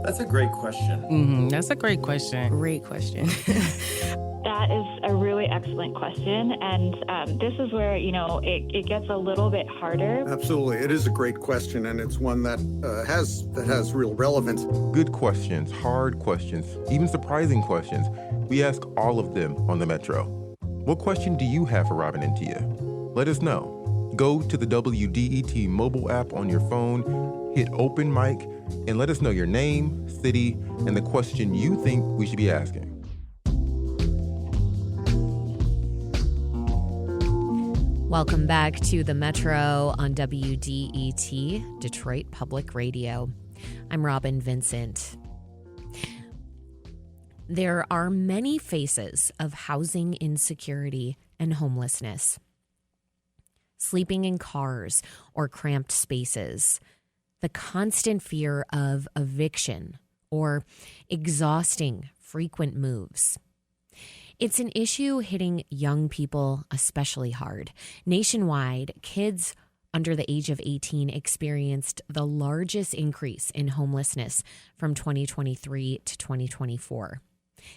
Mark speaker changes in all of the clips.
Speaker 1: That's a great question.
Speaker 2: That's a great question.
Speaker 3: Great question.
Speaker 4: That is a really excellent question. And this is where, it gets a little bit harder.
Speaker 5: Absolutely. It is a great question, and it's one that has real relevance.
Speaker 6: Good questions, hard questions, even surprising questions. We ask all of them on the Metro. What question do you have for Robin and Tia? Let us know. Go to the WDET mobile app on your phone, hit open mic, and let us know your name, city, and the question you think we should be asking.
Speaker 7: Welcome back to the Metro on WDET, Detroit Public Radio. I'm Robin Vincent. There are many faces of housing insecurity and homelessness. Sleeping in cars or cramped spaces, the constant fear of eviction or exhausting frequent moves. It's an issue hitting young people especially hard. Nationwide, kids under the age of 18 experienced the largest increase in homelessness from 2023 to 2024.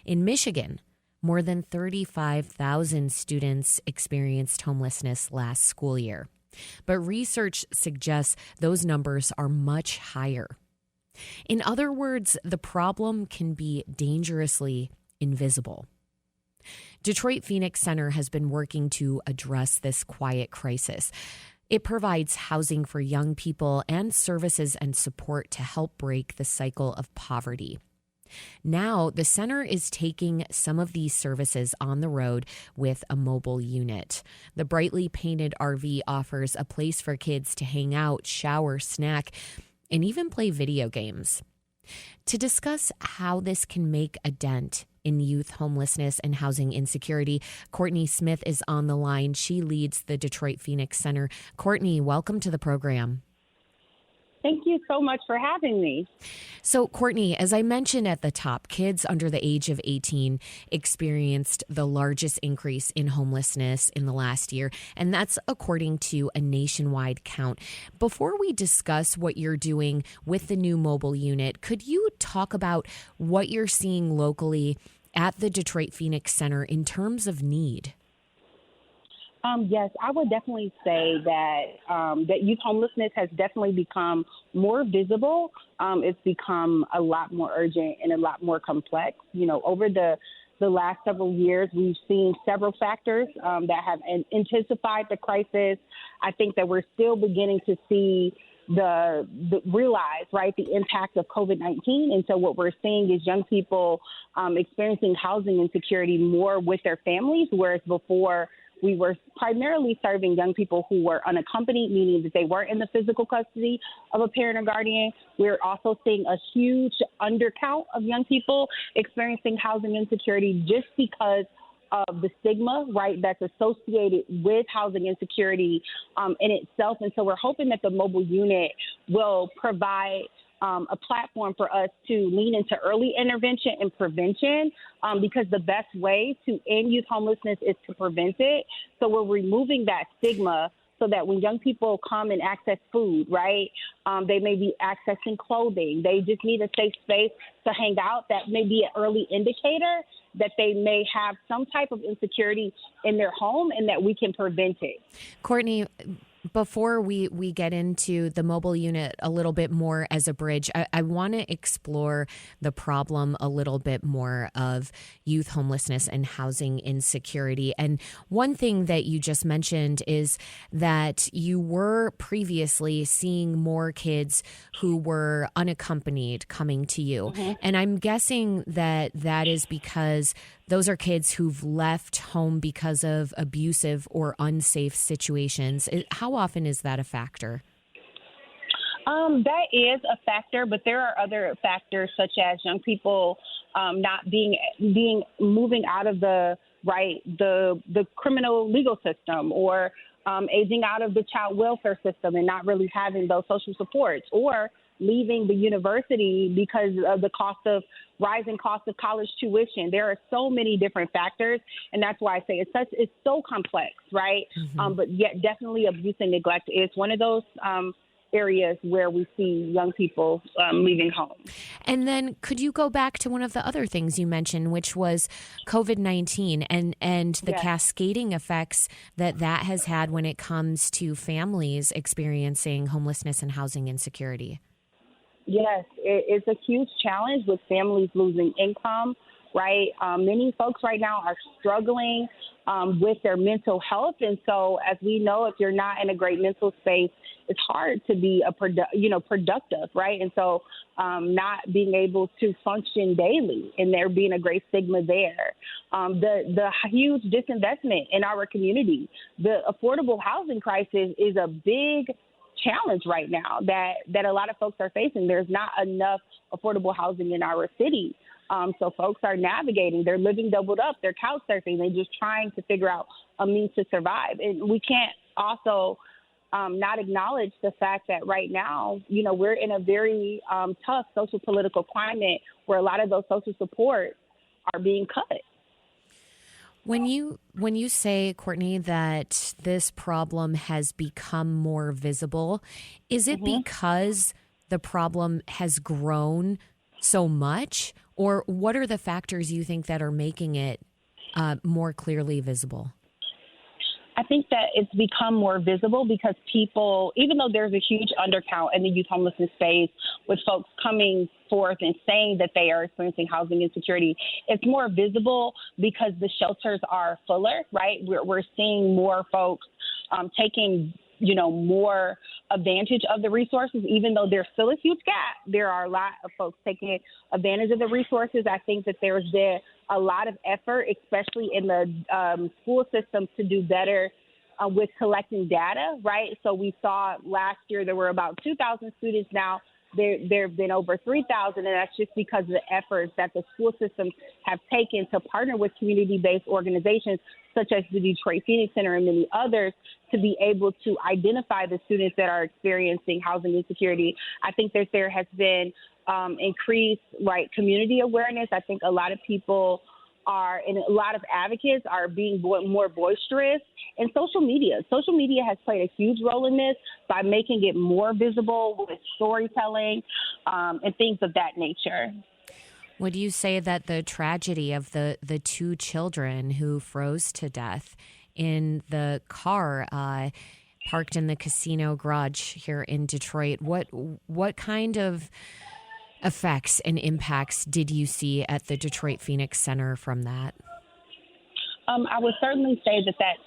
Speaker 7: In Michigan, more than 35,000 students experienced homelessness last school year. But research suggests those numbers are much higher. In other words, the problem can be dangerously invisible. Detroit Phoenix Center has been working to address this quiet crisis. It provides housing for young people and services and support to help break the cycle of poverty. Now, the center is taking some of these services on the road with a mobile unit. The brightly painted RV offers a place for kids to hang out, shower, snack, and even play video games. To discuss how this can make a dent in youth homelessness and housing insecurity, Courtney Smith is on the line. She leads the Detroit Phoenix Center. Courtney, welcome to the program.
Speaker 8: Thank you so much for having me.
Speaker 7: So, Courtney, as I mentioned at the top, kids under the age of 18 experienced the largest increase in homelessness in the last year, and that's according to a nationwide count. Before we discuss what you're doing with the new mobile unit, could you talk about what you're seeing locally at the Detroit Phoenix Center in terms of need?
Speaker 8: Yes, I would definitely say that youth homelessness has definitely become more visible. It's become a lot more urgent and a lot more complex. Over the last several years, we've seen several factors that have intensified the crisis. I think that we're still beginning to see realize the impact of COVID-19. And so what we're seeing is young people experiencing housing insecurity more with their families, whereas before we were primarily serving young people who were unaccompanied, meaning that they weren't in the physical custody of a parent or guardian. We're also seeing a huge undercount of young people experiencing housing insecurity just because of the stigma, that's associated with housing insecurity in itself. And so we're hoping that the mobile unit will provide a platform for us to lean into early intervention and prevention because the best way to end youth homelessness is to prevent it. So we're removing that stigma so that when young people come and access food, they may be accessing clothing. They just need a safe space to hang out. That may be an early indicator that they may have some type of insecurity in their home and that we can prevent it.
Speaker 7: Courtney, before we get into the mobile unit a little bit more as a bridge, I want to explore the problem a little bit more of youth homelessness and housing insecurity. And one thing that you just mentioned is that you were previously seeing more kids who were unaccompanied coming to you. Mm-hmm. And I'm guessing that is because those are kids who've left home because of abusive or unsafe situations. How often is that a factor?
Speaker 8: That is a factor, but there are other factors such as young people not moving out of the criminal legal system, or aging out of the child welfare system and not really having those social supports, or leaving the university because of the rising cost of college tuition. There are so many different factors, and that's why I say it's so complex, right? Mm-hmm. But yet definitely abuse and neglect is one of those areas where we see young people leaving home.
Speaker 7: And then could you go back to one of the other things you mentioned, which was COVID-19 and the
Speaker 8: Yes.
Speaker 7: cascading effects that has had when it comes to families experiencing homelessness and housing insecurity?
Speaker 8: Yes, it's a huge challenge with families losing income, right? Many folks right now are struggling with their mental health. And so, as we know, if you're not in a great mental space, it's hard to be productive, right? And so not being able to function daily, and there being a great stigma there. The huge disinvestment in our community, the affordable housing crisis is a big challenge right now that a lot of folks are facing. There's not enough affordable housing in our city. So folks are navigating. They're living doubled up. They're couch surfing. They're just trying to figure out a means to survive. And we can't also not acknowledge the fact that right now, we're in a very tough social political climate where a lot of those social supports are being cut.
Speaker 7: When you say, Courtney, that this problem has become more visible, is it because the problem has grown so much, or what are the factors you think that are making it more clearly visible?
Speaker 8: I think that it's become more visible because people, even though there's a huge undercount in the youth homelessness space with folks coming forth and saying that they are experiencing housing insecurity, it's more visible because the shelters are fuller, right? We're seeing more folks taking more advantage of the resources, even though there's still a huge gap. There are a lot of folks taking advantage of the resources. I think that there's been a lot of effort, especially in the school system, to do better with collecting data, right? So we saw last year there were about 2,000 students. Now there have been over 3,000, and that's just because of the efforts that the school systems have taken to partner with community-based organizations such as the Detroit Phoenix Center and many others to be able to identify the students that are experiencing housing insecurity. I think that there has been increased community awareness. I think a lot of people are, and a lot of advocates are being more boisterous. And social media has played a huge role in this by making it more visible with storytelling and things of that nature.
Speaker 7: Would you say that the tragedy of the two children who froze to death in the car parked in the casino garage here in Detroit, what kind of effects and impacts did you see at the Detroit Phoenix Center from that?
Speaker 8: I would certainly say that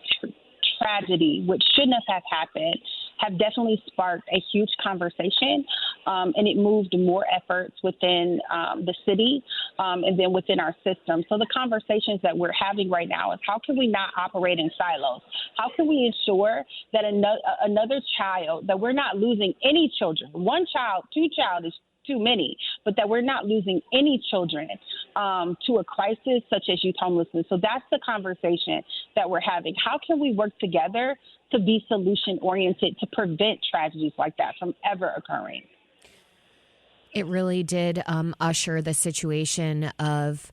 Speaker 8: tragedy, which shouldn't have happened, have definitely sparked a huge conversation, and it moved more efforts within the city and then within our system. So the conversations that we're having right now is how can we not operate in silos? How can we ensure that another child, that we're not losing any children? One child, two child is too many, but that we're not losing any children to a crisis such as youth homelessness. So that's the conversation that we're having. How can we work together to be solution-oriented to prevent tragedies like that from ever occurring?
Speaker 7: It really did usher the situation of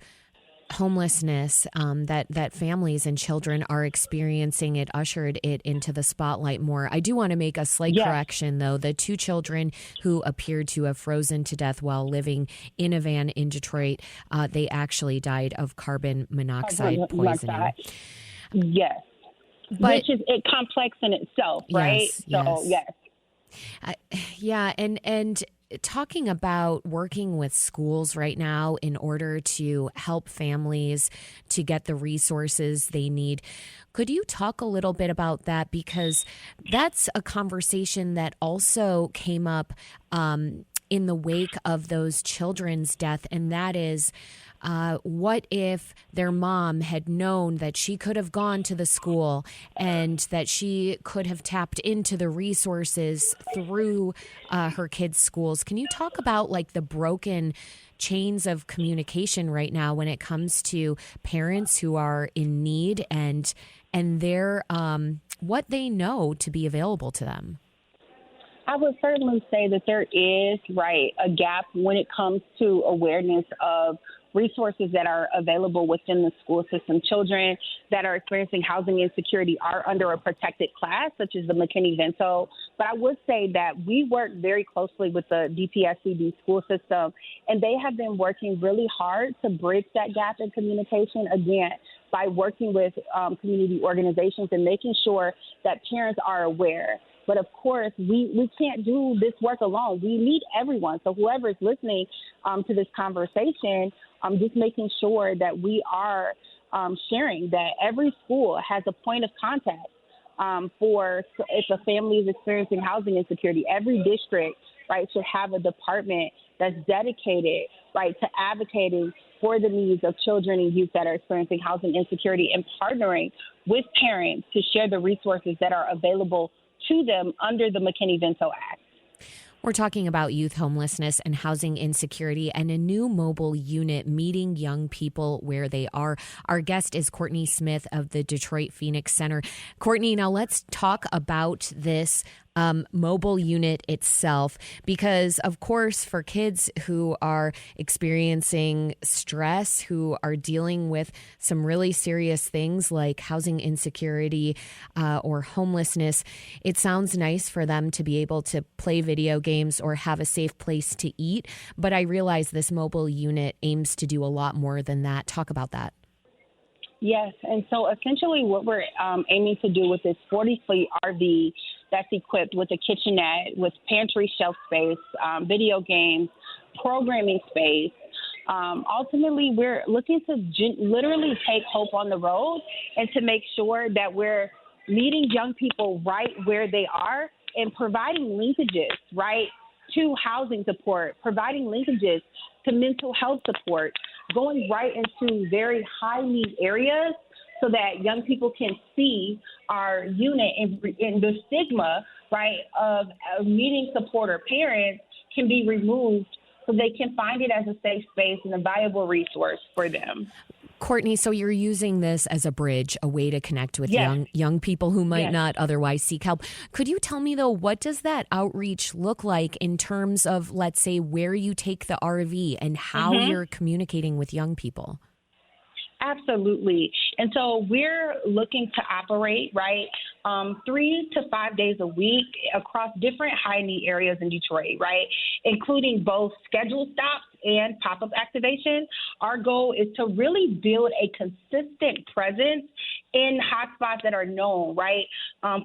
Speaker 7: homelessness that families and children are experiencing. It ushered it into the spotlight more. I do want to make a slight correction, though. The two children who appeared to have frozen to death while living in a van in Detroit, they actually died of carbon monoxide poisoning.
Speaker 8: Yes.
Speaker 7: But,
Speaker 8: which is complex in itself, right?
Speaker 7: Yes. Yeah, and talking about working with schools right now in order to help families to get the resources they need. Could you talk a little bit about that? Because that's a conversation that also came up in the wake of those children's death, and that is, what if their mom had known that she could have gone to the school and that she could have tapped into the resources through her kids' schools? Can you talk about the broken chains of communication right now when it comes to parents who are in need and their what they know to be available to them?
Speaker 8: I would certainly say that there is, a gap when it comes to awareness of resources that are available within the school system. Children that are experiencing housing insecurity are under a protected class, such as the McKinney-Vento. But I would say that we work very closely with the DPSCD school system, and they have been working really hard to bridge that gap in communication, again, by working with community organizations and making sure that parents are aware. But of course, we can't do this work alone. We need everyone. So whoever is listening to this conversation, just making sure that we are sharing that every school has a point of contact for if a family is experiencing housing insecurity. Every district, right, should have a department that's dedicated, right, to advocating for the needs of children and youth that are experiencing housing insecurity and partnering with parents to share the resources that are available to them under the McKinney-Vento Act.
Speaker 7: We're talking about youth homelessness and housing insecurity and a new mobile unit meeting young people where they are. Our guest is Courtney Smith of the Detroit Phoenix Center. Courtney, now let's talk about this mobile unit itself, because of course for kids who are experiencing stress, who are dealing with some really serious things like housing insecurity or homelessness, it sounds nice for them to be able to play video games or have a safe place to eat. But I realize this mobile unit aims to do a lot more than that. Talk about that.
Speaker 8: Yes, and so essentially what we're aiming to do with this 40-foot RV that's equipped with a kitchenette, with pantry shelf space, video games, programming space. Ultimately, we're looking to literally take hope on the road and to make sure that we're meeting young people right where they are and providing linkages, right, to housing support, providing linkages to mental health support, going right into very high need areas so that young people can see our unit and the stigma, right, of needing support or parents can be removed so they can find it as a safe space and a valuable resource for them.
Speaker 7: Courtney, so you're using this as a bridge, a way to connect with young people who might not otherwise seek help. Could you tell me, though, what does that outreach look like in terms of, let's say, where you take the RV and how you're communicating with young people?
Speaker 8: Absolutely. And so we're looking to operate, right, 3 to 5 days a week across different high need areas in Detroit, right, including both scheduled stops and pop-up activation. Our goal is to really build a consistent presence in hotspots that are known, right,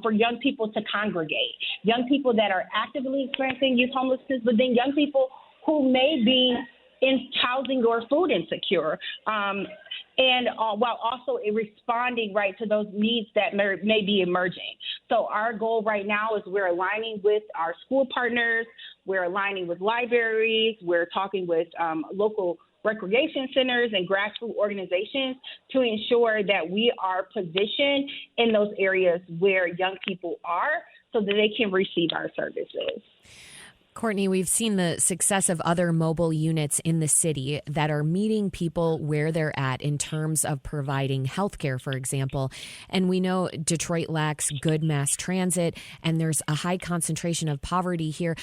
Speaker 8: for young people to congregate, young people that are actively experiencing youth homelessness, but then young people who may be in housing or food insecure, and while also responding right to those needs that may be emerging. So our goal right now is we're aligning with our school partners, we're aligning with libraries, we're talking with local recreation centers and grassroots organizations to ensure that we are positioned in those areas where young people are so that they can receive our services.
Speaker 7: Courtney, we've seen the success of other mobile units in the city that are meeting people where they're at in terms of providing healthcare, for example. And we know Detroit lacks good mass transit, and there's a high concentration of poverty here.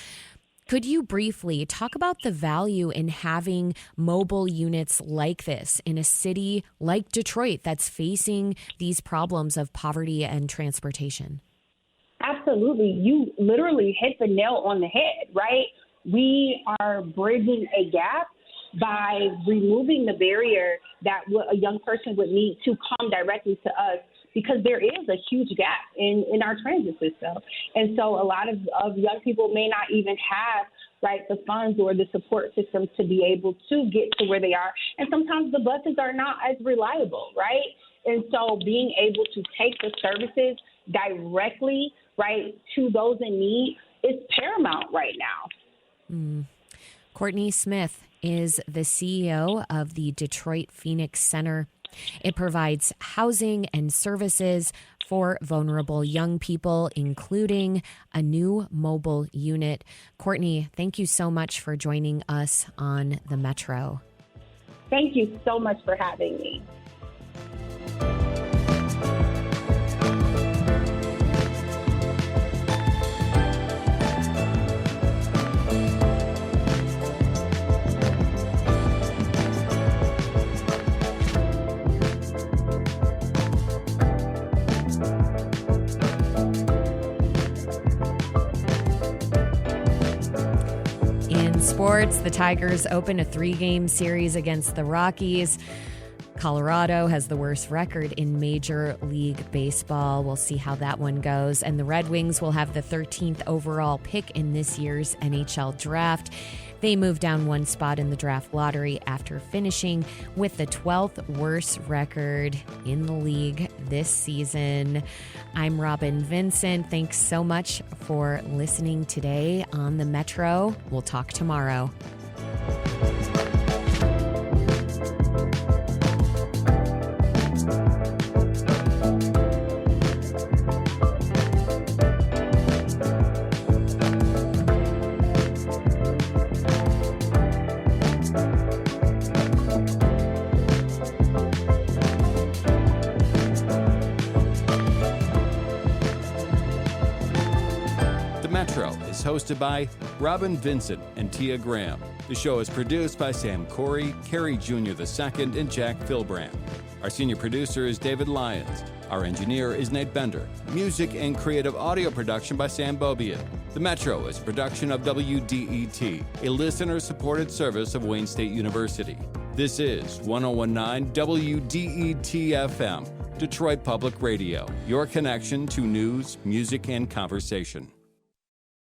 Speaker 7: Could you briefly talk about the value in having mobile units like this in a city like Detroit that's facing these problems of poverty and transportation?
Speaker 8: Absolutely. You literally hit the nail on the head, right? We are bridging a gap by removing the barrier that a young person would need to come directly to us, because there is a huge gap in our transit system. And so a lot of young people may not even have, right, the funds or the support system to be able to get to where they are. And sometimes the buses are not as reliable, right? And so being able to take the services directly, right, to those in need is paramount right now.
Speaker 7: Courtney Smith is the CEO of the Detroit Phoenix Center. It provides housing and services for vulnerable young people, including a new mobile unit. Courtney, thank you so much for joining us on the Metro.
Speaker 8: Thank you so much for having me.
Speaker 7: sports, the Tigers open a 3-game series against the Rockies. Colorado has the worst record in Major League Baseball. We'll see how that one goes. And the Red Wings will have the 13th overall pick in this year's NHL draft. They moved down one spot in the draft lottery after finishing with the 12th worst record in the league this season. I'm Robin Vincent. Thanks so much for listening today on the Metro. We'll talk tomorrow.
Speaker 1: Hosted by Robin Vincent and Tia Graham. The show is produced by Sam Corey, Kerry Jr. II, and Jack Philbrand. Our senior producer is David Lyons. Our engineer is Nate Bender. Music and creative audio production by Sam Bobian. The Metro is a production of WDET, a listener-supported service of Wayne State University. This is 1019 WDET-FM, Detroit Public Radio, your connection to news, music, and conversation.